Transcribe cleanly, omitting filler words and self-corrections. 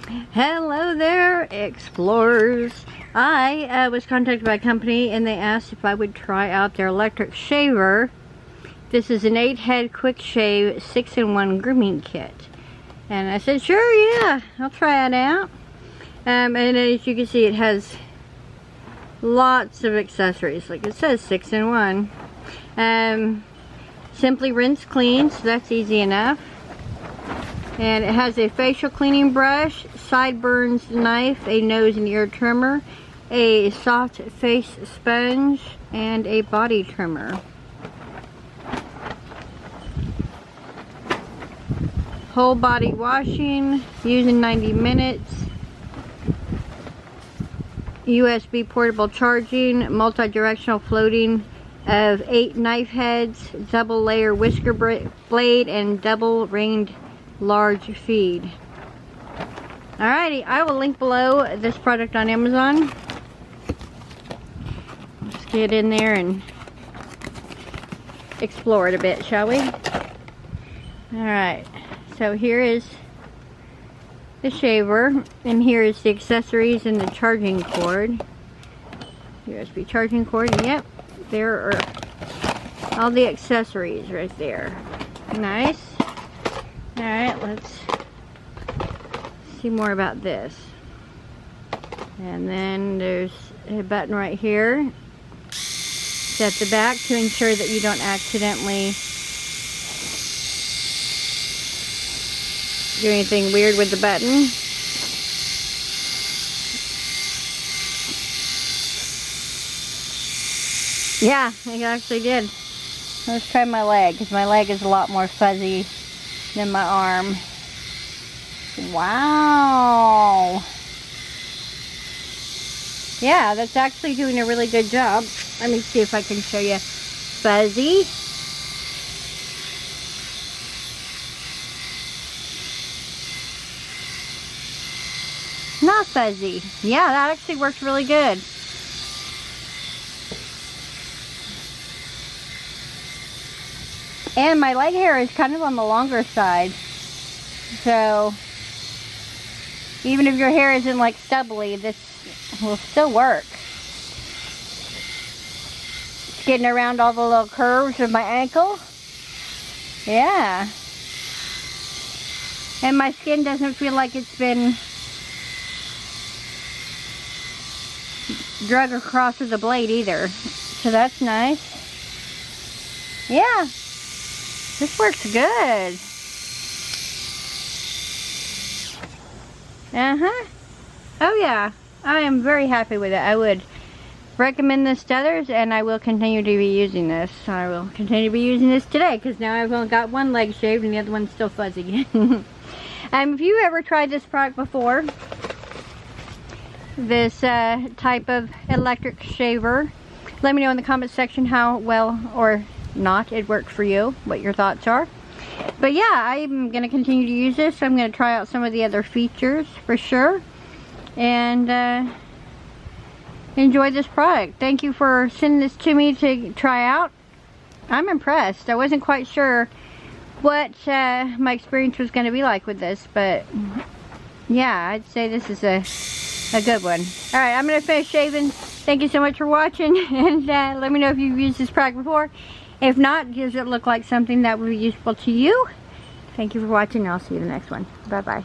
Hello there, explorers. I was contacted by a company and they asked if I would try out their electric shaver. This is an 8-head quick shave 6-in-1 grooming kit. And I said, sure, yeah, I'll try it out. And as you can see, it has lots of accessories. Like it says 6-in-1. Simply rinse clean, so that's easy enough. And it has a facial cleaning brush, sideburns knife, a nose and ear trimmer, a soft face sponge, and a body trimmer. Whole body washing, using 90 minutes. USB portable charging, multi-directional floating of 8 knife heads, double layer whisker blade, and double ringed large feed. Alrighty, I will link below this product on Amazon. Let's get in there and explore it a bit, shall we? Alright, so here is the shaver, and here is the accessories and the charging cord. USB charging cord, and yep, there are all the accessories right there. Nice. Alright, let's see more about this. And then there's a button right here. It's at the back to ensure that you don't accidentally do anything weird with the button. Yeah, I actually did. Let's try my leg, because my leg is a lot more fuzzy than my arm. Wow. Yeah, that's actually doing a really good job. Let me see if I can show you. Fuzzy. Not fuzzy. Yeah, that actually works really good. And my leg hair is kind of on the longer side. So, even if your hair isn't like stubbly, this will still work. It's getting around all the little curves of my ankle. Yeah. And my skin doesn't feel like it's been drug across with a blade either. So that's nice. Yeah. This works good. Oh yeah. I am very happy with it. I would recommend this to others, and I will continue to be using this. I will continue to be using this today, because now I've only got one leg shaved and the other one's still fuzzy. If you ever tried this product before, this type of electric shaver, let me know in the comments section how well or not it worked for you, what your thoughts are. But yeah, I'm going to continue to use this. I'm going to try out some of the other features for sure, and enjoy this product. Thank you for sending this to me to try out. I'm impressed. I wasn't quite sure what my experience was going to be like with this, but yeah, I'd say this is a good one. Alright, I'm going to finish shaving. Thank you so much for watching, and let me know if you've used this product before. If not, does it look like something that would be useful to you? Thank you for watching, and I'll see you in the next one. Bye-bye.